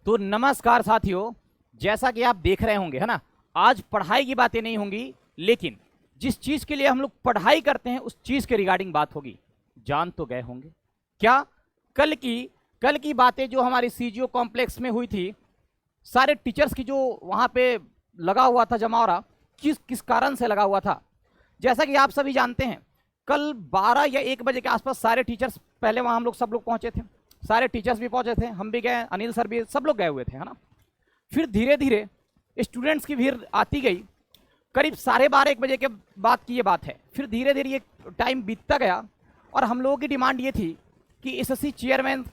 तो नमस्कार साथियों, जैसा कि आप देख रहे होंगे है ना, आज पढ़ाई की बातें नहीं होंगी, लेकिन जिस चीज के लिए हम लोग पढ़ाई करते हैं उस चीज के रिगार्डिंग बात होगी। जान तो गए होंगे क्या? कल की बातें जो हमारी सीजीओ कॉम्प्लेक्स में हुई थी, सारे टीचर्स की जो वहां पे लगा हुआ था जमावड़ा, किस किस कारण से लगा हुआ था। जैसा कि आप सभी जानते हैं, कल 12 या 1 बजे के आसपास सारे टीचर्स, पहले वहां हम लोग सब लोग पहुंचे थे, सारे टीचर्स भी पहुंचे थे, हम भी गए, अनिल सर भी, सब लोग गए हुए थे, है ना। फिर धीरे धीरे स्टूडेंट्स की भीड़ आती गई। करीब 12:30-1 बजे के बाद की ये बात है। फिर धीरे धीरे ये टाइम बीतता गया और हम लोगों की डिमांड ये थी कि एसएससी चेयरमैन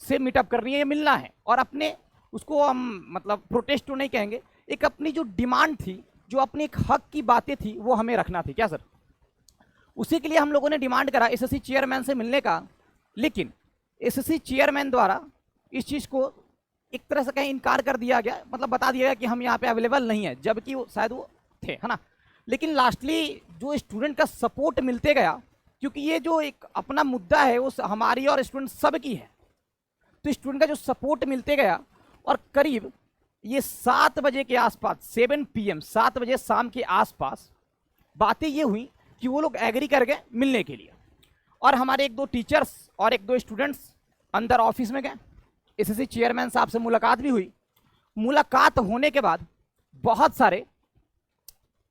से मीटअप करनी है, ये मिलना है, और अपने उसको हम मतलब प्रोटेस्ट तो नहीं कहेंगे, एक अपनी जो डिमांड थी, जो अपनी एक हक की बातें थी, वो हमें रखना थी। क्या सर? उसी के लिए हम लोगों ने डिमांड करा एसएससी चेयरमैन से मिलने का। लेकिन एसएससी चेयरमैन द्वारा इस चीज को एक तरह से कहीं इनकार कर दिया गया, मतलब बता दिया गया कि हम यहाँ पे अवेलेबल नहीं है, जबकि वो शायद वो थे, है ना। लेकिन लास्टली जो स्टूडेंट का सपोर्ट मिलते गया, क्योंकि ये जो एक अपना मुद्दा है वो हमारी और स्टूडेंट सब की है, तो स्टूडेंट का जो सपोर्ट मिलते गया, और करीब ये 7 बजे के आसपास, 7 PM 7 बजे शाम के आसपास बातें ये हुई कि वो लोग एग्री कर गए मिलने के लिए। और हमारे 1-2 टीचर्स और 1-2 स्टूडेंट्स अंदर ऑफिस में गए, एसएससी चेयरमैन साहब से मुलाकात भी हुई। मुलाकात होने के बाद बहुत सारे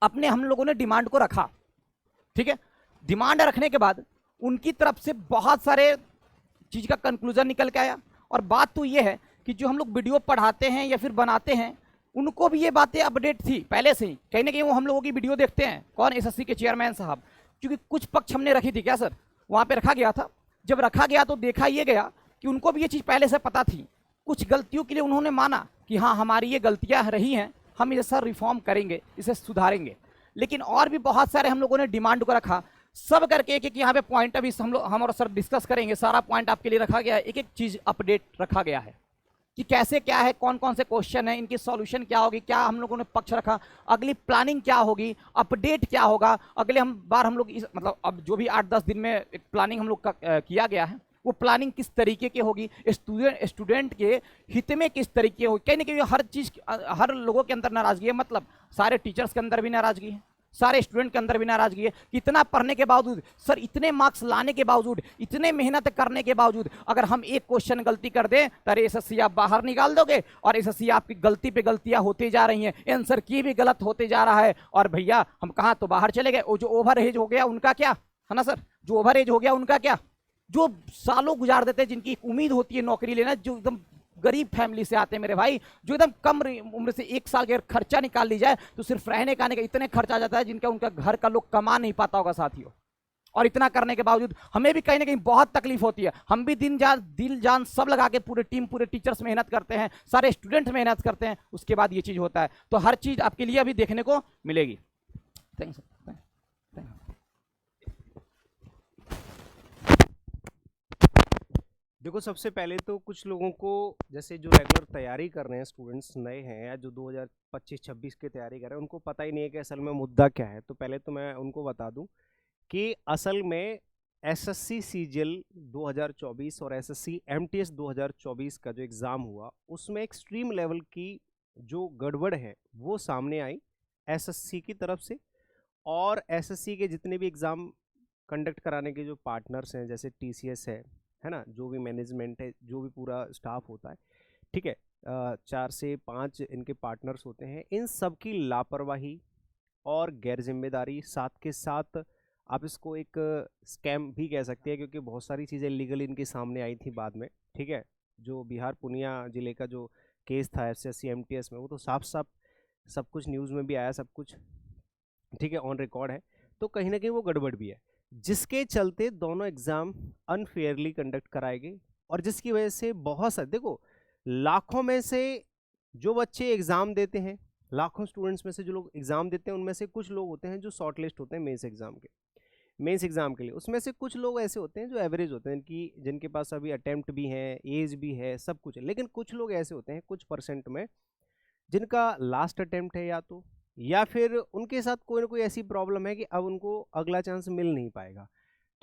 अपने हम लोगों ने डिमांड को रखा, ठीक है। डिमांड रखने के बाद उनकी तरफ से बहुत सारे चीज का कंक्लूजन निकल के आया। और बात तो ये है कि जो हम लोग वीडियो पढ़ाते हैं या फिर बनाते हैं, उनको भी ये बातें अपडेट थी पहले से ही, कहीं ना कहीं वो हम लोगों की वीडियो देखते हैं। कौन? एसएससी के चेयरमैन साहब। क्योंकि कुछ पक्ष हमने रखी थी। क्या सर? वहां पे रखा गया था। जब रखा गया तो देखा ये गया कि उनको भी ये चीज पहले से पता थी। कुछ गलतियों के लिए उन्होंने माना कि हाँ, हमारी ये गलतियां रही हैं, हम इसे सर रिफॉर्म करेंगे, इसे सुधारेंगे। लेकिन और भी बहुत सारे हम लोगों ने डिमांड को रखा, सब करके एक एक यहाँ पे पॉइंट अभी हम और सर डिस्कस करेंगे। सारा पॉइंट आपके लिए रखा गया है, एक एक चीज अपडेट रखा गया है कि कैसे क्या है, कौन कौन से क्वेश्चन है, इनकी सॉल्यूशन क्या होगी, क्या हम लोगों ने पक्ष रखा, अगली प्लानिंग क्या होगी, अपडेट क्या होगा, अगले बार हम लोग इस मतलब अब जो भी 8-10 दिन में एक प्लानिंग हम लोग का किया गया है, वो प्लानिंग किस तरीके की होगी, स्टूडेंट के हित में किस तरीके होगी। कहीं ना कहीं हर चीज, हर लोगों के अंदर नाराजगी है, मतलब सारे टीचर्स के अंदर भी नाराजगी है, सारे स्टूडेंट के अंदर भी नाराजगी है कि इतना पढ़ने के बावजूद, सर इतने मार्क्स लाने के बावजूद, इतने मेहनत करने के बावजूद, अगर हम एक क्वेश्चन गलती कर दें तो एसएससी आप बाहर निकाल दोगे, और एसएससी आपकी गलती पे गलतियां होती जा रही हैं, आंसर की भी गलत होते जा रहा है, और भैया हम कहाँ तो बाहर चले गए। वो जो ओवर एज हो गया उनका क्या, है ना सर, जो ओवर एज हो गया उनका क्या, जो सालों गुजार देते हैं, जिनकी एक उम्मीद होती है नौकरी लेना, जो एकदम गरीब फैमिली से आते हैं मेरे भाई, जो एकदम कम उम्र से 1 साल का खर्चा निकाल ली जाए तो सिर्फ रहने खाने का इतने खर्चा आ जाता है जिनका उनका घर का लोग कमा नहीं पाता होगा साथियों। और इतना करने के बावजूद हमें भी कहीं ना कहीं बहुत तकलीफ होती है। हम भी दिल जान सब लगा के पूरे टीम, पूरे टीचर्स मेहनत करते हैं, सारे स्टूडेंट मेहनत करते हैं, उसके बाद ये चीज होता है। तो हर चीज आपके लिए अभी देखने को मिलेगी। थैंक्स। देखो, सबसे पहले तो कुछ लोगों को, जैसे जो रेगुलर तैयारी कर रहे हैं, स्टूडेंट्स नए हैं या जो 2025-26 की तैयारी कर रहे हैं, उनको पता ही नहीं है कि असल में मुद्दा क्या है। तो पहले तो मैं उनको बता दूं कि असल में एसएससी सीजीएल 2024 और एसएससी एमटीएस 2024 का जो एग्ज़ाम हुआ, उसमें एक्सट्रीम लेवल की जो गड़बड़ है वो सामने आई एसएससी की तरफ से। और एसएससी के जितने भी एग्ज़ाम कंडक्ट कराने के जो पार्टनर्स हैं, जैसे टीसीएस है ना, जो भी मैनेजमेंट है, जो भी पूरा स्टाफ होता है, ठीक है, 4 से 5 इनके पार्टनर्स होते हैं, इन सब की लापरवाही और गैर जिम्मेदारी, साथ के साथ आप इसको एक स्कैम भी कह सकते हैं, क्योंकि बहुत सारी चीज़ें लीगल इनके सामने आई थी बाद में, ठीक है। जो बिहार पूर्णिया जिले का जो केस था एसएससी एमटीएस में, वो तो साफ साफ सब कुछ न्यूज़ में भी आया, सब कुछ ठीक है, ऑन रिकॉर्ड है। तो कहीं ना कहीं वो गड़बड़ भी है, जिसके चलते दोनों एग्जाम अनफेयरली कंडक्ट कराए गए, और जिसकी वजह से बहुत सारे, देखो, लाखों में से जो बच्चे एग्जाम देते हैं, लाखों स्टूडेंट्स में से जो लोग एग्जाम देते हैं, उनमें से कुछ लोग होते हैं जो शॉर्ट लिस्ट होते हैं मेंस एग्जाम के लिए। उसमें से कुछ लोग ऐसे होते हैं जो एवरेज होते हैं, जिनके पास अभी अटेम्प्ट भी है, एज भी है, सब कुछ है। लेकिन कुछ लोग ऐसे होते हैं, कुछ परसेंट में, जिनका लास्ट अटेम्प्ट है या फिर उनके साथ कोई ना कोई ऐसी प्रॉब्लम है कि अब उनको अगला चांस मिल नहीं पाएगा।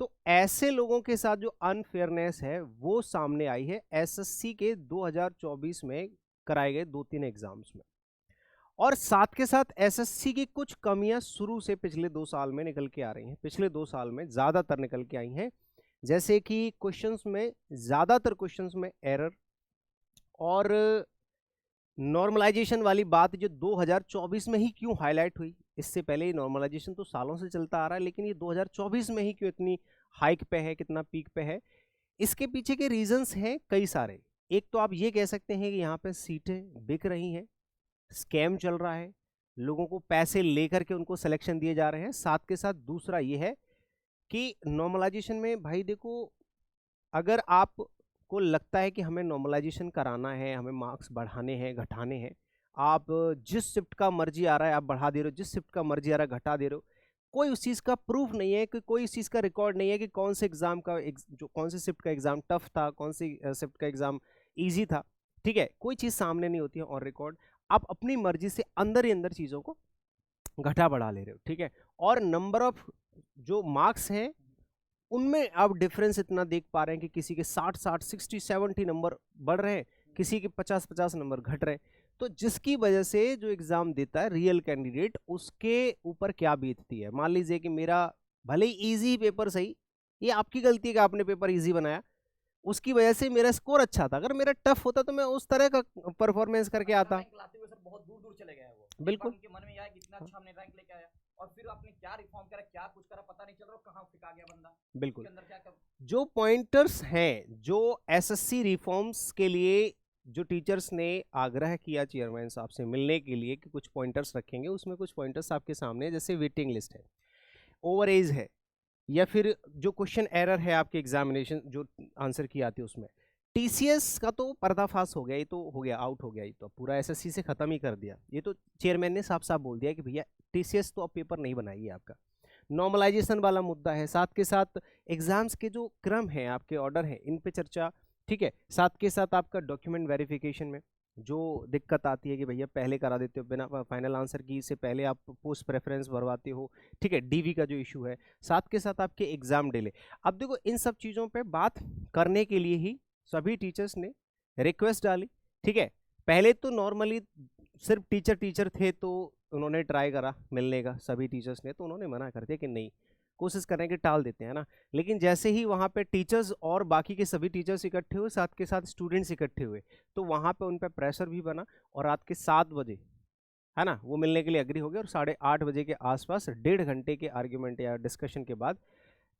तो ऐसे लोगों के साथ जो अनफेयरनेस है वो सामने आई है एसएससी के 2024 में कराए गए 2-3 एग्जाम्स में। और साथ के साथ एसएससी की कुछ कमियां शुरू से पिछले 2 साल में निकल के आ रही हैं, पिछले 2 साल में ज़्यादातर निकल के आई हैं। जैसे कि क्वेश्चंस में, ज़्यादातर क्वेश्चंस में एरर, और नॉर्मलाइजेशन वाली बात जो 2024 में ही क्यों हाईलाइट हुई। इससे पहले ये नॉर्मलाइजेशन तो सालों से चलता आ रहा है, लेकिन ये 2024 में ही क्यों इतनी हाइक पे है, कितना पीक पे है। इसके पीछे के रीजंस हैं कई सारे। एक तो आप ये कह सकते हैं कि यहाँ पे सीटें बिक रही हैं, स्कैम चल रहा है, लोगों को पैसे लेकर के उनको सिलेक्शन दिए जा रहे हैं। साथ के साथ दूसरा ये है कि नॉर्मलाइजेशन में भाई देखो, अगर आप को लगता है कि हमें नॉर्मलाइजेशन कराना है, हमें मार्क्स बढ़ाने हैं, घटाने हैं, आप जिस शिफ्ट का मर्जी आ रहा है आप बढ़ा दे रहे हो, जिस शिफ्ट का मर्जी आ रहा है घटा दे रहे हो, कोई उस चीज़ का प्रूफ नहीं है, कि कोई इस चीज़ का रिकॉर्ड नहीं है कि कौन से एग्जाम का जो कौन से शिफ्ट का एग्जाम टफ था, कौन सी शिफ्ट का एग्जाम ईजी था। ठीक है, कोई चीज़ सामने नहीं होती है ऑन रिकॉर्ड। आप अपनी मर्जी से अंदर ही अंदर चीज़ों को घटा बढ़ा ले रहे हो। ठीक है, और नंबर ऑफ जो मार्क्स हैं उनमें आप डिफरेंस इतना देख पा रहे हैं कि किसी के 60-60, 60-70 नंबर बढ़ रहे हैं, किसी के 50-50 नंबर घट रहे हैं। तो जिसकी वजह से जो एग्जाम देता है रियल कैंडिडेट, उसके ऊपर क्या बीतती है। मान लीजिए कि मेरा भले ही इजी पेपर सही, ये आपकी गलती है कि आपने पेपर इजी बनाया, उसकी वजह से मेरा स्कोर अच्छा था। अगर मेरा टफ होता तो मैं उस तरह का परफॉर्मेंस करके आता। रैंक लाते हुए सर बहुत दूर दूर चले गए हैं वो। एक बार बिल्कुल। उनके मन में आया कि इतना अच्छा हमने रैंक लेके आया, और फिर आपने क्या रिफॉर्म करा, क्या कुछ करा, पता नहीं चल रहा कहाँ फिका गया बंदा। बिल्कुल। उसके अंदर क्या कर... जो पॉइंटर्स हैं, जो एसएससी रिफॉर्म्स के लिए जो टीचर्स ने आग्रह किया चेयरमैन साहब से मिलने के लिए कि कुछ पॉइंटर्स रखेंगे, उसमें कुछ पॉइंटर्स आपके सामने है। जैसे वेटिंग लिस्ट है, ओवर एज है, या फिर जो क्वेश्चन एरर है आपके एग्जामिनेशन जो आंसर की आती है उसमें। टीसीएस का तो पर्दाफाश हो गया, ये तो हो गया, आउट हो गया, ये तो पूरा एसएससी से खत्म ही कर दिया। ये तो चेयरमैन ने साफ साफ बोल दिया कि भैया टीसीएस तो अब पेपर नहीं बनाएगी आपका। नॉर्मलाइजेशन वाला मुद्दा है, साथ के साथ एग्जाम्स के जो क्रम है, आपके ऑर्डर है, इन पे चर्चा। ठीक है, साथ के साथ आपका डॉक्यूमेंट वेरिफिकेशन में जो दिक्कत आती है कि भैया पहले करा देते हो, बिना फाइनल आंसर की से पहले आप पोस्ट प्रेफरेंस भरवाते हो। ठीक है, डीवी का जो इशू है, साथ के साथ आपके एग्जाम डिले। अब देखो, इन सब चीज़ों पे बात करने के लिए ही सभी टीचर्स ने रिक्वेस्ट डाली। ठीक है, पहले तो नॉर्मली सिर्फ टीचर थे तो उन्होंने ट्राई करा मिलने का, सभी टीचर्स ने, तो उन्होंने मना कर दिया कि नहीं, कोशिश करें कि टाल देते हैं ना। लेकिन जैसे ही वहाँ पे टीचर्स और बाकी के सभी टीचर्स इकट्ठे हुए, साथ के साथ स्टूडेंट्स इकट्ठे हुए, तो वहाँ पे उन पर प्रेशर भी बना, और रात के 7 बजे है ना वो मिलने के लिए एग्री हो गया। और 8:30 बजे के आसपास 1.5 घंटे के आर्ग्यूमेंट या डिस्कशन के बाद,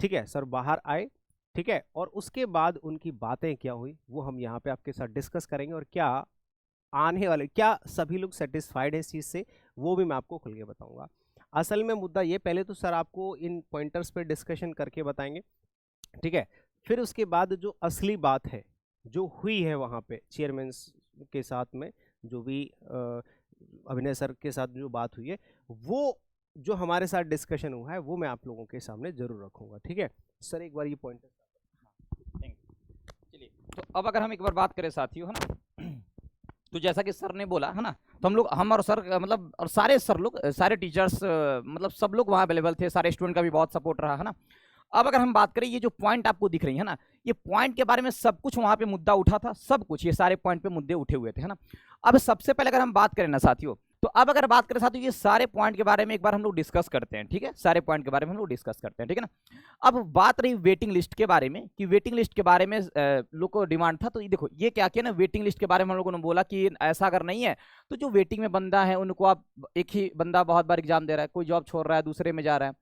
ठीक है सर बाहर आए। ठीक है, और उसके बाद उनकी बातें क्या हुई वो हम यहाँ पे आपके साथ डिस्कस करेंगे, और क्या आने वाले, क्या सभी लोग सेटिस्फाइड है इस चीज़ से, वो भी मैं आपको खुल के बताऊंगा। असल में मुद्दा ये, पहले तो सर आपको इन पॉइंटर्स पे डिस्कशन करके बताएंगे। ठीक है, फिर उसके बाद जो असली बात है जो हुई है वहाँ पे चेयरमैन के साथ में, जो भी अभिनय सर के साथ जो बात हुई है, वो जो हमारे साथ डिस्कशन हुआ है वो मैं आप लोगों के सामने जरूर रखूंगा। ठीक है सर, एक बार ये पॉइंट। Thank you. चलिए, तो अब अगर हम एक बार बात करें साथियों, है ना, तो जैसा कि सर ने बोला है ना, तो हम और सर मतलब, और सारे सर लोग, सारे टीचर्स, मतलब सब लोग वहाँ अवेलेबल थे, सारे स्टूडेंट का भी बहुत सपोर्ट रहा है ना। अब अगर हम बात करें, ये जो पॉइंट आपको दिख रही है ना, ये पॉइंट के बारे में सब कुछ वहां पे मुद्दा उठा था, सब कुछ ये सारे पॉइंट पे मुद्दे उठे हुए थे, है ना। अब सबसे पहले अगर हम बात करें ना साथियों, तो अब अगर बात करें साथियों, ये सारे पॉइंट के बारे में एक बार हम लोग डिस्कस करते हैं। ठीक है, सारे पॉइंट के बारे में हम लोग डिस्कस करते हैं, ठीक है ना। अब बात रही वेटिंग लिस्ट के बारे में, कि वेटिंग लिस्ट के बारे में लोग को डिमांड था, तो ये देखो ये क्या किया ना, वेटिंग लिस्ट के बारे में हम लोगों ने बोला कि ऐसा अगर नहीं है तो जो वेटिंग में बंदा है उनको, आप एक ही बंदा बहुत बार एग्जाम दे रहा है, कोई जॉब छोड़ रहा है दूसरे में जा रहा है,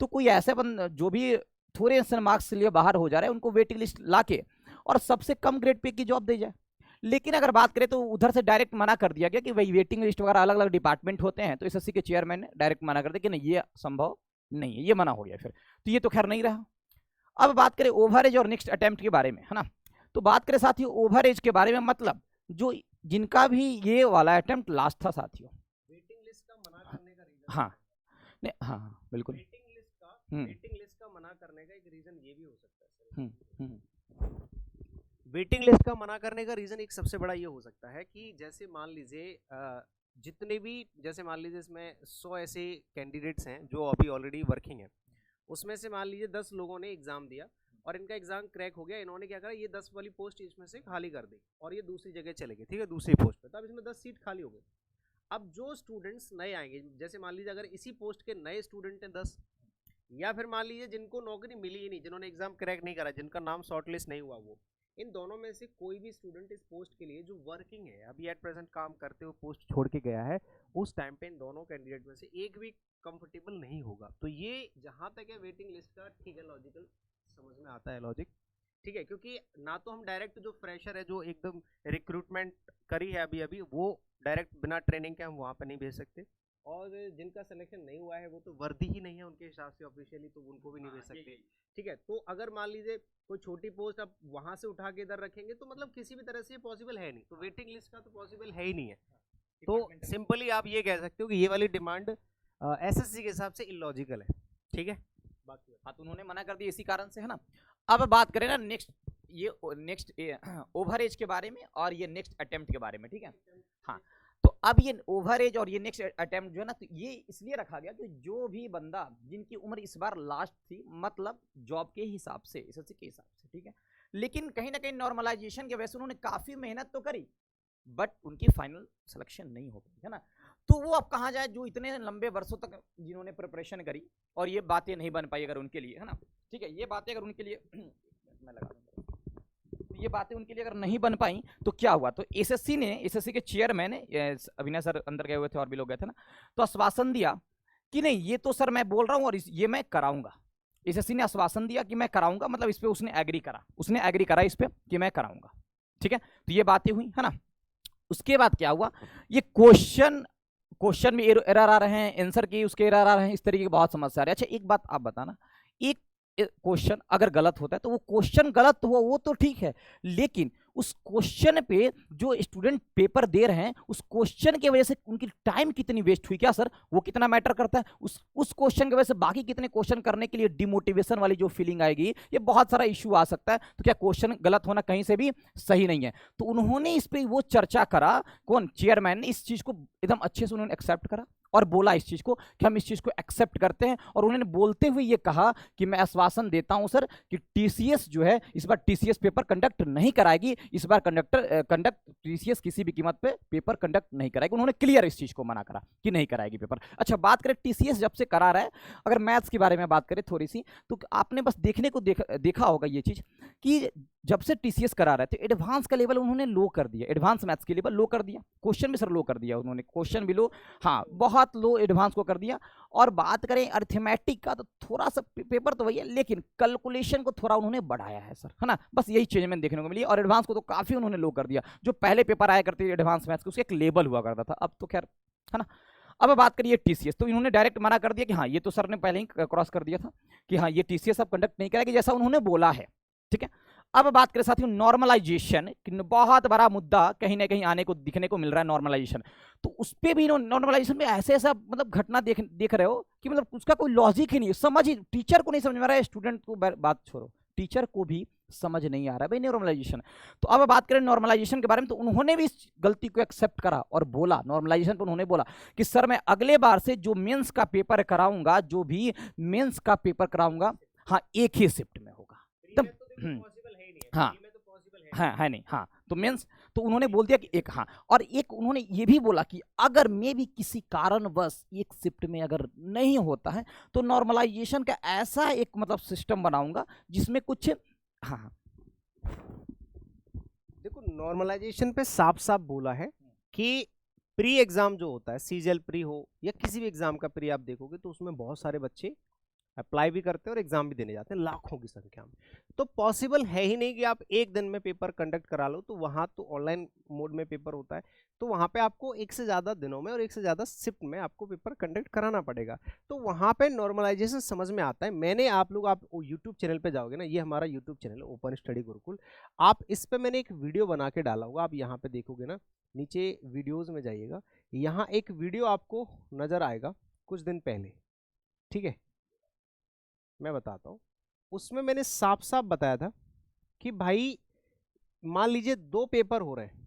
तो कोई ऐसे बंदा जो भी थोड़े से मार्क्स लिए बाहर हो जा रहा है, उनको वेटिंग लिस्ट लाके और सबसे कम ग्रेड पे की जॉब दी जाए। लेकिन अगर बात करें तो उधर से डायरेक्ट मना कर दिया गया कि भाई वेटिंग लिस्ट वगैरह अलग अलग डिपार्टमेंट होते हैं, तो एसएससी के चेयरमैन ने डायरेक्ट मना कर दिया कि नहीं, ये संभव नहीं है, ये मना हो गया फिर, तो ये तो खैर नहीं रहा। अब बात करें ओवरेज और नेक्स्ट अटेम्प्ट के बारे में, है ना, तो बात करें साथियों ओवरेज के बारे में, मतलब जो जिनका भी ये वाला अटेम्प्ट लास्ट था साथियों, वेटिंग लिस्ट का मना करने का रीजन, हाँ नहीं, हाँ बिल्कुल, वेटिंग लिस्ट का मना करने का एक रीजन ये भी हो सकता है। वेटिंग लिस्ट का मना करने का रीजन एक सबसे बड़ा ये हो सकता है कि जैसे मान लीजिए जितने भी, जैसे मान लीजिए इसमें 100 ऐसे कैंडिडेट्स हैं जो अभी ऑलरेडी वर्किंग हैं, उसमें से मान लीजिए 10 लोगों ने एग्जाम दिया, और इनका एग्जाम क्रैक हो गया, इन्होंने क्या करा, ये 10 वाली पोस्ट इसमें से खाली कर दी और ये दूसरी जगह चले गए, ठीक है, दूसरी पोस्ट पे, तो अब इसमें 10 सीट खाली हो गई। अब जो स्टूडेंट्स नए आएंगे, जैसे मान लीजिए अगर इसी पोस्ट के नए स्टूडेंट हैं 10, या फिर मान लीजिए जिनको नौकरी मिली ही नहीं, जिन्होंने एग्जाम क्रैक नहीं करा, जिनका नाम शॉर्टलिस्ट नहीं हुआ, वो इन दोनों में से कोई भी स्टूडेंट इस पोस्ट के लिए जो वर्किंग है, अभी एट प्रेजेंट काम करते हुए पोस्ट छोड़ के गया है, उस टाइम पे इन दोनों कैंडिडेट में से एक भी कंफर्टेबल नहीं होगा। तो ये जहां तक है वेटिंग लिस्ट का, ठीक है, लॉजिकल समझ में आता है लॉजिक, ठीक है, क्योंकि ना तो हम डायरेक्ट जो फ्रेशर है जो एकदम रिक्रूटमेंट करी है अभी अभी, वो डायरेक्ट बिना ट्रेनिंग के हम वहाँ पे नहीं भेज सकते, और जिनका सिलेक्शन नहीं हुआ है वो तो वर्दी ही नहीं है उनके हिसाब से ऑफिशियली, तो उनको भी नहीं भेज सकते, ठीक है। तो अगर मान लीजिए कोई छोटी पोस्ट आप वहां से उठा के इधर रखेंगे तो मतलब किसी भी तरह से पॉसिबल है नहीं, तो वेटिंग लिस्ट का तो पॉसिबल है ही नहीं है। तो सिंपली आप ये कह सकते हो कि ये वाली डिमांड एसएससी के हिसाब से इलॉजिकल है, ठीक है। बाकी हाँ, तो उन्होंने मना कर दिया इसी कारण से, है ना। अब बात करें ना नेक्स्ट ओवर एज के बारे में और ये नेक्स्ट अटेम्प्ट के बारे में, ठीक है। हाँ, तो अब ये ओवर एज और ये नेक्स्ट अटेम्प्ट जो है ना, तो ये इसलिए रखा गया कि जो भी बंदा जिनकी उम्र इस बार लास्ट थी, मतलब जॉब के हिसाब से, एसएससी के हिसाब से, ठीक है, लेकिन कहीं ना कहीं नॉर्मलाइजेशन की वजह से उन्होंने काफी मेहनत तो करी, बट उनकी फाइनल सिलेक्शन नहीं हो पाई, है ना। तो वो अब कहाँ जाए जो इतने लंबे वर्षों तक जिन्होंने प्रिपरेशन करी और ये बातें नहीं बन पाई अगर उनके लिए, है ना, ठीक है, ये बातें अगर उनके लिए मैं लगा दूंगा, तो ये बातें उनके लिए अगर नहीं बन पाई तो क्या हुआ, तो एसएससी के चेयरमैन अविनाश सर अंदर गए हुए थे और भी लोग गए थे ना, तो आश्वासन दिया कि नहीं ये तो सर मैं बोल रहा हूँ और ये मैं कराऊंगा। एसएससी ने आश्वासन दिया कि मैं कराऊंगा, मतलब इस पे उसने एग्री करा इस पे कि मैं कराऊंगा, ठीक है। तो ये बातें हुई, है ना। उसके बाद क्या हुआ, ये क्वेश्चन में एरर आ रहे हैं, आंसर की उसके एरर आ रहे हैं, इस तरीके की बहुत समस्या आ रही है। अच्छा एक बात आप बताना, एक क्वेश्चन अगर गलत होता है तो वो क्वेश्चन गलत हुआ वो तो ठीक है, लेकिन उस क्वेश्चन पे जो स्टूडेंट पेपर दे रहे हैं उस क्वेश्चन की वजह से उनकी टाइम कितनी वेस्ट हुई, क्या सर वो कितना मैटर करता है। उस क्वेश्चन की वजह से बाकी कितने क्वेश्चन करने के लिए डिमोटिवेशन वाली जो फीलिंग आएगी, ये बहुत सारा इश्यू आ सकता है। तो क्या क्वेश्चन गलत होना कहीं से भी सही नहीं है। तो उन्होंने इस पर वो चर्चा करा, कौन, चेयरमैन ने इस चीज को एकदम अच्छे से उन्होंने एक्सेप्ट करा और बोला इस चीज को कि हम इस चीज को एक्सेप्ट करते हैं, और उन्होंने बोलते हुए ये कहा कि मैं आश्वासन देता हूं सर कि टीसीएस जो है इस बार टीसीएस पेपर कंडक्ट नहीं कराएगी, इस बार टीसीएस किसी भी कीमत पे पेपर कंडक्ट नहीं कराएगी। उन्होंने क्लियर इस चीज को मना करा कि नहीं कराएगी पेपर। अच्छा बात करें टीसीएस जब से करा रहा है, अगर मैथ्स के बारे में बात करें थोड़ी सी, तो आपने बस देखा होगा ये चीज कि जब से टीसीएस करा रहे थे एडवांस का लेवल उन्होंने लो कर दिया, एडवांस मैथ्स के लेवल लो कर दिया, क्वेश्चन भी सर लो कर दिया उन्होंने, क्वेश्चन भी लो, हाँ बहुत लो एडवांस को कर दिया। और बात करें अरिथमेटिक का तो थोड़ा सा पेपर तो वही है, लेकिन कैलकुलेशन को थोड़ा उन्होंने बढ़ाया है सर, है ना, बस यही चेंजमेंट देखने को मिली। और एडवांस को तो काफी उन्होंने लो कर दिया, जो पहले पेपर आया करते थे एडवांस मैथ्स के उसका एक लेवल हुआ करता था, अब तो खैर, है ना। अब बात करिए टीसीएस, तो इन्होंने डायरेक्ट मना कर दिया कि हाँ ये तो सर ने पहले ही क्रॉस कर दिया था कि हाँ ये टीसीएस अब कंडक्ट नहीं करेगी, जैसा उन्होंने बोला है, ठीक है। अब बात करें साथियों नॉर्मलाइजेशन, बहुत बड़ा मुद्दा कहीं ना कहीं आने को दिखने को मिल रहा है नॉर्मलाइजेशन। तो उस पे भी नॉर्मलाइजेशन में ऐसा मतलब घटना देख रहे हो कि मतलब उसका कोई लॉजिक ही नहीं है, समझ ही टीचर को नहीं समझ में आ रहा है, स्टूडेंट को बात छोड़ो, टीचर को भी समझ नहीं आ रहा है भाई नॉर्मलाइजेशन। तो अब बात करें नॉर्मलाइजेशन के बारे में, तो उन्होंने भी इस गलती को एक्सेप्ट करा और बोला नॉर्मलाइजेशन पर, उन्होंने बोला कि सर मैं अगले बार से जो मेंस का पेपर कराऊंगा, जो भी मेंस का पेपर कराऊंगा, हाँ एक ही शिफ्ट में होगा एकदम, हाँ है नहीं, हाँ तो मेंस, तो उन्होंने बोल दिया कि एक, हाँ और एक उन्होंने ये भी बोला कि अगर मैं भी किसी कारणवश एक शिफ्ट में अगर नहीं होता है तो नॉर्मलाइजेशन का ऐसा एक मतलब सिस्टम बनाऊंगा जिसमें कुछ, हाँ देखो नॉर्मलाइजेशन पे साफ साफ बोला है कि प्री एग्जाम जो होता है, सीजीएल प्री हो या किसी भी एग्जाम का प्री, आप देखोगे तो उसमें बहुत सारे बच्चे अप्लाई भी करते हैं और एग्जाम भी देने जाते हैं लाखों की संख्या में। तो पॉसिबल है ही नहीं कि आप एक दिन में पेपर कंडक्ट करा लो, तो वहाँ तो ऑनलाइन मोड में पेपर होता है, तो वहाँ पे आपको एक से ज़्यादा दिनों में और एक से ज़्यादा शिफ्ट में आपको पेपर कंडक्ट कराना पड़ेगा। तो वहाँ पे नॉर्मलाइजेशन समझ में आता है। मैंने आप यूट्यूब चैनल पे जाओगे ना, ये हमारा यूट्यूब चैनल है ओपन स्टडी गुरुकुल, आप इस पर मैंने एक वीडियो बना के डाला होगा, आप यहाँ पे देखोगे ना, नीचे वीडियोज़ में जाइएगा, यहाँ एक वीडियो आपको नज़र आएगा कुछ दिन पहले, ठीक है, मैं बताता हूँ। उसमें मैंने साफ साफ बताया था कि भाई मान लीजिए 2 पेपर हो रहे हैं,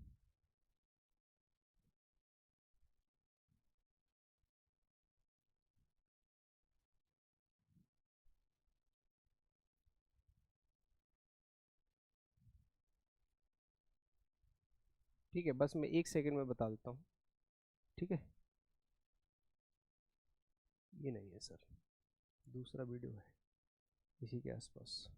ठीक है, बस मैं 1 सेकंड में बता देता हूँ। ठीक है, ये नहीं है सर, दूसरा वीडियो है इसी के आसपास।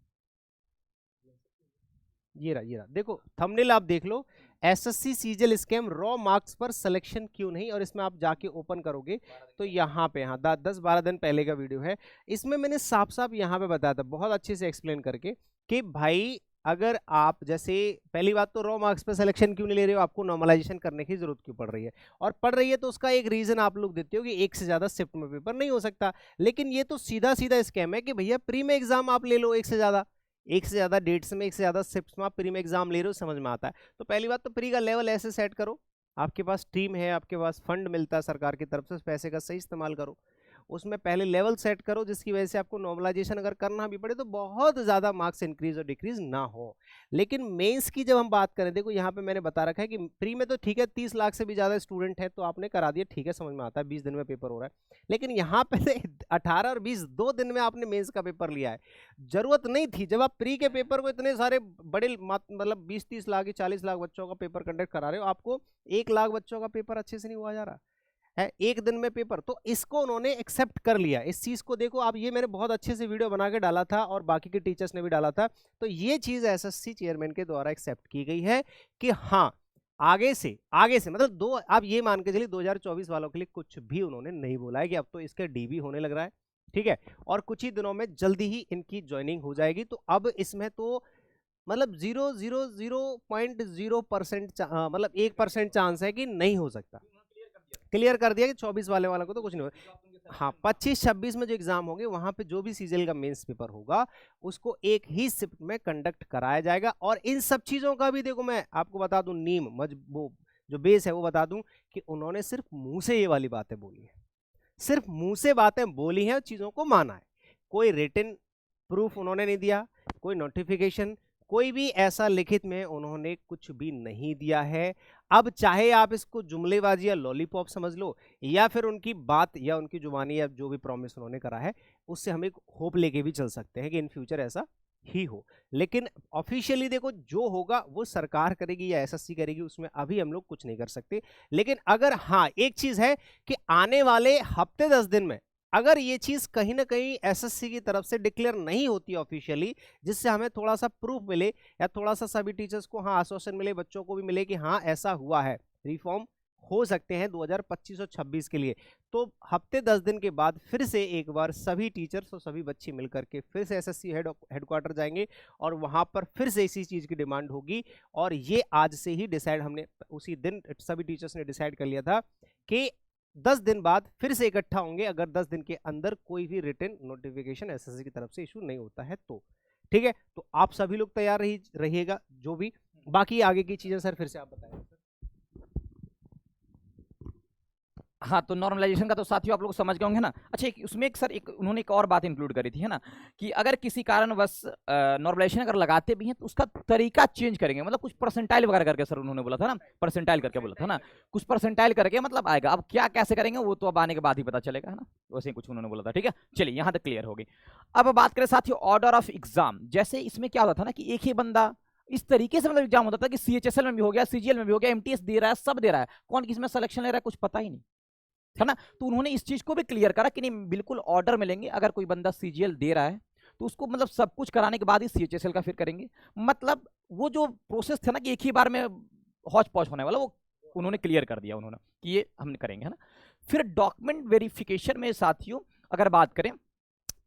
ये रहा देखो थंबनेल आप देख लो, SSC CGL scam raw marks पर सिलेक्शन क्यों नहीं, और इसमें आप जाके ओपन करोगे तो यहाँ पे, हाँ 10-12 दिन पहले का वीडियो है। इसमें मैंने साफ साफ यहाँ पे बताया था बहुत अच्छे से एक्सप्लेन करके कि भाई अगर आप, जैसे पहली बात तो रॉ मार्क्स पे सिलेक्शन क्यों नहीं ले रहे हो, आपको नॉर्मलाइजेशन करने की जरूरत क्यों पड़ रही है, और पड़ रही है तो उसका एक रीजन आप लोग देते हो कि एक से ज्यादा शिफ्ट में पेपर नहीं हो सकता। लेकिन ये तो सीधा सीधा स्कैम है कि भैया प्री में एग्जाम आप ले लो, एक से ज्यादा डेट्स में, एक से ज्यादा शिफ्ट्स में आप प्री में एग्जाम ले रहे हो, समझ में आता है। तो पहली बात तो प्री का लेवल ऐसे सेट करो, आपके पास टीम है, आपके पास फंड मिलता है सरकार की तरफ से, उस पैसे का सही इस्तेमाल करो, उसमें पहले लेवल सेट करो जिसकी वजह से आपको नॉर्मलाइजेशन अगर करना भी पड़े तो बहुत ज़्यादा मार्क्स इंक्रीज और डिक्रीज ना हो। लेकिन मेंस की जब हम बात करें, देखो यहाँ पे मैंने बता रखा है कि प्री में तो ठीक है 30 लाख से भी ज़्यादा स्टूडेंट है तो आपने करा दिया, ठीक है समझ में आता है, 20 दिन में पेपर हो रहा है। लेकिन यहाँ पे 18 और 20 2 दिन में आपने मेंस का पेपर लिया है, जरूरत नहीं थी। जब आप प्री के पेपर को इतने सारे बड़े मतलब 20-30 लाख 40 लाख बच्चों का पेपर कंडक्ट करा रहे हो, आपको 1 लाख बच्चों का पेपर अच्छे से नहीं हुआ जा रहा है एक दिन में पेपर, तो इसको उन्होंने एक्सेप्ट कर लिया। इस चीज को देखो आप, ये मैंने बहुत अच्छे से वीडियो बना के डाला था और बाकी के टीचर्स ने भी डाला था, तो ये चीज एसएससी चेयरमैन के द्वारा एक्सेप्ट की गई है कि हाँ आगे से मतलब दो, आप ये मान के चलिए 2024 वालों के लिए कुछ भी उन्होंने नहीं बोला है कि अब तो इसके डीबी होने लग रहा है, ठीक है, और कुछ ही दिनों में जल्दी ही इनकी ज्वाइनिंग हो जाएगी। तो अब इसमें तो मतलब 0.0% मतलब 1% चांस है कि नहीं हो सकता, क्लियर कर दिया कि 24 वालों को तो कुछ नहीं होगा। हाँ 25-26 में जो एग्जाम होंगे वहां पे जो भी सीजीएल का मेंस पेपर होगा उसको एक ही शिफ्ट में कंडक्ट कराया जाएगा। और इन सब चीजों का भी देखो मैं आपको बता दूं, नीम वो जो बेस है वो बता दूं कि उन्होंने सिर्फ मुंह से ये वाली बातें बोली है, सिर्फ मुंह से बातें बोली हैं और चीजों को माना है, कोई रिटन प्रूफ उन्होंने नहीं दिया, कोई नोटिफिकेशन, कोई भी ऐसा लिखित में उन्होंने कुछ भी नहीं दिया है। अब चाहे आप इसको जुमलेबाजी या लॉलीपॉप समझ लो, या फिर उनकी बात या उनकी जुबानी या जो भी प्रॉमिस उन्होंने करा है उससे हम एक होप लेके भी चल सकते हैं कि इन फ्यूचर ऐसा ही हो। लेकिन ऑफिशियली देखो जो होगा वो सरकार करेगी या एसएससी करेगी, उसमें अभी हम लोग कुछ नहीं कर सकते। लेकिन अगर हाँ एक चीज है कि आने वाले हफ्ते 10 दिन में अगर ये चीज कहीं ना कहीं एसएससी की तरफ से डिक्लेयर नहीं होती ऑफिशियली, जिससे हमें थोड़ा सा प्रूफ मिले या थोड़ा सा सभी टीचर्स को हाँ आश्वासन मिले, बच्चों को भी मिले कि हाँ ऐसा हुआ है, रिफॉर्म हो सकते हैं 2025 और 26 के लिए, तो हफ्ते 10 दिन के बाद फिर से एक बार सभी टीचर्स और सभी बच्चे मिलकर के फिर से एसएससी हेडक्वार्टर जाएंगे और वहां पर फिर से इसी चीज की डिमांड होगी। और ये आज से ही डिसाइड, हमने उसी दिन सभी टीचर्स ने डिसाइड कर लिया था कि 10 दिन बाद फिर से इकट्ठा होंगे, अगर 10 दिन के अंदर कोई भी रिटन नोटिफिकेशन एसएससी की तरफ से इशू नहीं होता है तो। ठीक है, तो आप सभी लोग तैयार रहिएगा, जो भी बाकी आगे की चीजें सर फिर से आप बताएं। हाँ तो नॉर्मलाइजेशन का तो साथियों आप लोग समझ गए होंगे ना। अच्छा उसमें एक सर उन्होंने एक और बात इंक्लूड करी थी है ना, कि अगर किसी कारणवश नॉर्मलाइजेशन अगर लगाते भी हैं तो उसका तरीका चेंज करेंगे, मतलब कुछ परसेंटाइल वगैरह करके सर उन्होंने बोला था ना, परसेंटाइल करके बोला था ना, कुछ परसेंटाइल करके मतलब आएगा। अब क्या कैसे करेंगे वो तो अब आने के बाद ही पता चलेगा है ना, वैसे ही कुछ उन्होंने बोला था। ठीक है चलिए यहाँ तक क्लियर हो गई। अब बात करें साथियों ऑर्डर ऑफ एग्जाम, जैसे इसमें क्या होता था ना कि एक ही बंदा इस तरीके से मतलब एग्जाम होता था कि सीएचएसएल में भी हो गया, सीजीएल में भी हो गया, एमटीएस दे रहा है, सब दे रहा है, कौन किसमें सिलेक्शन ले रहा है कुछ पता ही नहीं है ना। तो उन्होंने इस चीज को भी क्लियर करा कि नहीं बिल्कुल ऑर्डर मिलेंगे, अगर कोई बंदा सीजीएल दे रहा है तो उसको मतलब सब कुछ कराने के बाद ही सीएचएसएल का फिर करेंगे। मतलब वो जो प्रोसेस था ना कि एक ही बार में हौच पौच होने वाला, वो उन्होंने क्लियर कर दिया उन्होंने कि ये हम करेंगे है ना। फिर डॉक्यूमेंट वेरिफिकेशन में साथियों अगर बात करें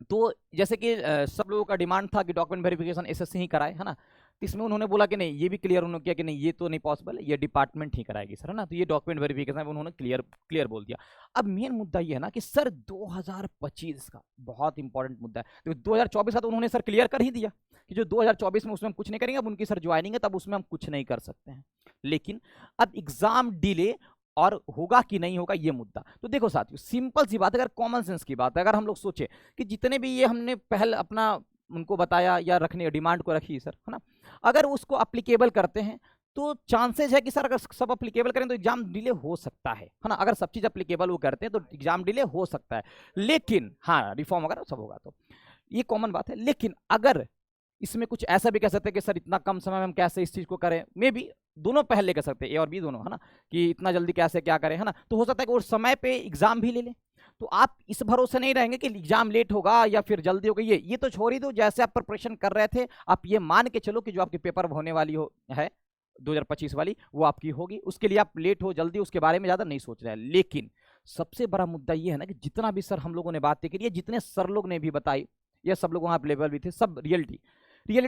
तो जैसे कि सब लोगों का डिमांड था कि डॉक्यूमेंट वेरिफिकेशन एसएससी ही कराए है ना, तो इसमें उन्होंने बोला कि नहीं, ये भी क्लियर उन्होंने किया कि नहीं ये तो नहीं पॉसिबल है, ये डिपार्टमेंट ही कराएगी सर है ना। तो ये डॉक्यूमेंट वेरिफिकेशन उन्होंने क्लियर बोल दिया। अब मेन मुद्दा ये है ना कि सर 2025 का बहुत इंपॉर्टेंट मुद्दा है, तो 2024 का तो उन्होंने सर क्लियर कर ही दिया कि जो 2024 में उसमें हम कुछ नहीं करेंगे, अब उनकी सर ज्वाइनिंग है तब उसमें हम कुछ नहीं कर सकते हैं। लेकिन अब एग्जाम डिले और होगा कि नहीं होगा ये मुद्दा, तो देखो साथियों सिंपल सी बात है, अगर कॉमन सेंस की बात है, अगर हम लोग सोचे कि जितने भी ये हमने पहल अपना उनको बताया या रखने डिमांड को रखी सर है ना, अगर उसको अप्लीकेबल करते हैं तो चांसेस है कि सर अगर सब अप्लीकेबल करें तो एग्जाम डिले हो सकता है ना, अगर सब चीज अप्लीकेबल वो करते हैं तो एग्जाम डिले हो सकता है। लेकिन हाँ रिफॉर्म अगर सब होगा तो ये कॉमन बात है। लेकिन अगर इसमें कुछ ऐसा भी कह सकते हैं कि सर इतना कम समय में हम कैसे इस चीज को करें, मे बी दोनों पहले कह सकते हैं, ए और बी दोनों, है ना, कि इतना जल्दी कैसे क्या करें, है ना। तो हो सकता है कि वो समय पे एग्जाम भी ले लें, तो आप इस भरोसे नहीं रहेंगे कि एग्जाम लेट होगा या फिर जल्दी होगा। ये तो छोड़ ही दो, जैसे आप प्रिपरेशन कर रहे थे आप ये मान के चलो कि जो आपके पेपर होने वाली हो है 2025 वाली, वो आपकी होगी। उसके लिए आप लेट हो जल्दी उसके बारे में ज्यादा नहीं सोच रहे हैं। लेकिन सबसे बड़ा मुद्दा ये है ना कि जितना भी सर हम लोगों ने बातें करी, जितने सर लोग ने भी बताई, ये सब लोग वहां अवेलेबल भी थे, सब रियलिटी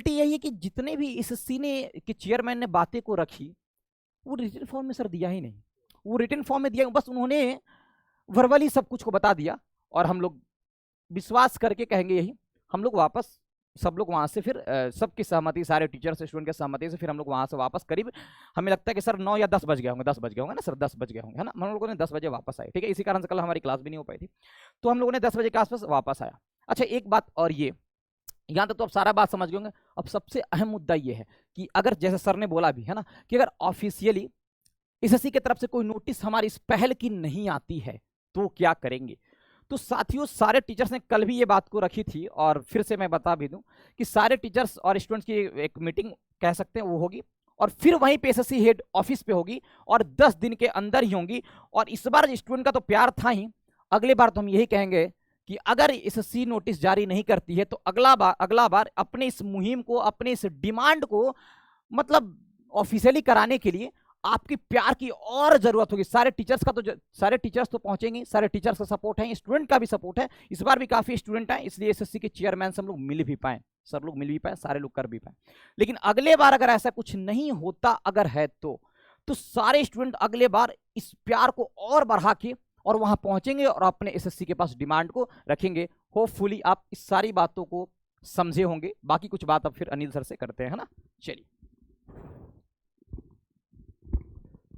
यही है कि जितने भी एसएससी ने के चेयरमैन ने बातें को रखी, वो रिटन फॉर्म में सर दिया ही नहीं। वो रिटन फॉर्म में दिया, बस उन्होंने वर्बली सब कुछ को बता दिया, और हम लोग विश्वास करके कहेंगे यही, हम लोग वापस सब लोग वहां से फिर सबकी सहमति, सारे टीचर्स स्टूडेंट की सहमति से फिर हम लोग वहां से वापस करीब, हमें लगता है कि सर 9 या 10 बज गए होंगे, 10 बज गए होंगे ना सर, 10 बज गए होंगे, है ना। हम लोगों ने 10 बजे वापस आए, ठीक है। इसी कारण से कल हमारी क्लास भी नहीं हो पाई थी, तो हम लोगों ने 10 बजे के आसपास वापस आया। अच्छा, एक बात और, ये यहाँ तक तो आप सारा बात समझ गए होंगे। अब सबसे अहम मुद्दा ये है कि अगर जैसे सर ने बोला भी है ना कि अगर ऑफिशियली एसएससी की तरफ से कोई नोटिस हमारी इस पहल की नहीं आती है तो क्या करेंगे। तो साथियों, सारे टीचर्स ने कल भी ये बात को रखी थी, और फिर से मैं बता भी दूं कि सारे टीचर्स और स्टूडेंट्स की एक मीटिंग कह सकते हैं वो होगी, और फिर वहीं पे एसएससी हेड ऑफिस पे होगी, और 10 दिन के अंदर ही होंगी। और इस बार स्टूडेंट का तो प्यार था ही, अगले बार तो हम यही कहेंगे कि अगर एसएससी नोटिस जारी नहीं करती है तो अगला बार अपने इस मुहिम को, अपने इस डिमांड को मतलब ऑफिशियली कराने के लिए आपकी प्यार की और जरूरत होगी। सारे टीचर्स तो पहुंचेंगे, सारे टीचर्स का सपोर्ट है, स्टूडेंट का भी सपोर्ट है। इस बार भी काफी स्टूडेंट हैं, इसलिए एसएससी के चेयरमैन से हम लोग मिल भी पाए, सर लोग मिल भी पाए, सारे लोग कर भी पाए। लेकिन अगले बार अगर ऐसा कुछ नहीं होता, अगर है तो सारे स्टूडेंट अगले बार इस प्यार को और बढ़ा के और वहां पहुंचेंगे और अपने एसएससी के पास डिमांड को रखेंगे। होपफुली आप इस सारी बातों को समझे होंगे। बाकी कुछ बात अब फिर अनिल सर से करते हैं, है ना। चलिए,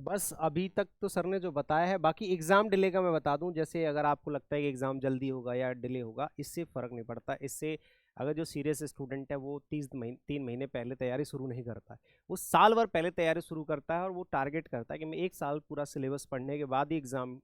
बस अभी तक तो सर ने जो बताया है, बाकी एग्ज़ाम डिले का मैं बता दूं। जैसे अगर आपको लगता है कि एग्ज़ाम जल्दी होगा या डिले होगा, इससे फ़र्क नहीं पड़ता। इससे अगर जो सीरियस स्टूडेंट है वो 3 महीने पहले तैयारी शुरू नहीं करता है, वो साल भर पहले तैयारी शुरू करता है, और वो टारगेट करता है कि मैं 1 साल पूरा सिलेबस पढ़ने के बाद ही एग्ज़ाम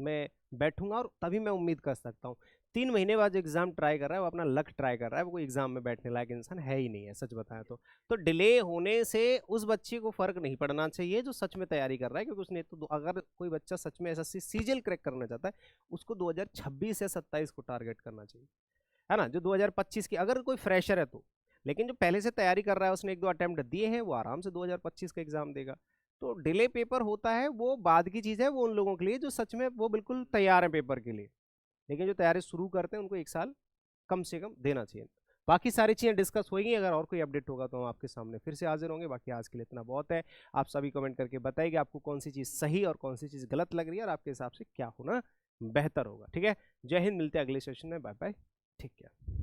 में बैठूंगा और तभी मैं उम्मीद कर सकता हूँ। 3 महीने बाद जो एग्ज़ाम ट्राई कर रहा है वो अपना लक ट्राई कर रहा है, वो कोई एग्ज़ाम में बैठने लायक इंसान है ही नहीं है, सच बताएं तो डिले होने से उस बच्चे को फ़र्क नहीं पड़ना चाहिए जो सच में तैयारी कर रहा है। क्योंकि उसने तो, अगर कोई बच्चा सच में एसएससी सीजीएल क्रैक करना चाहता है, उसको 2026 या 27 को टारगेट करना चाहिए, है ना। जो 2025 की, अगर कोई फ्रेशर है तो, लेकिन जो पहले से तैयारी कर रहा है, उसने 1-2 अटेम्प्ट दिए हैं, वो आराम से 2025 का एग्ज़ाम देगा। तो डिले पेपर होता है वो बाद की चीज़ है, वो उन लोगों के लिए जो सच में वो बिल्कुल तैयार है पेपर के लिए। लेकिन जो तैयारी शुरू करते हैं उनको 1 साल कम से कम देना चाहिए। बाकी सारी चीज़ें डिस्कस होगी, अगर और कोई अपडेट होगा तो हम आपके सामने फिर से हाजिर होंगे। बाकी आज के लिए इतना बहुत है। आप सभी कमेंट करके बताइए कि आपको कौन सी चीज़ सही और कौन सी चीज़ गलत लग रही है, और आपके हिसाब से क्या होना बेहतर होगा। ठीक है, जय हिंद, मिलते हैं अगले सेशन में, बाय बाय, ठीक है।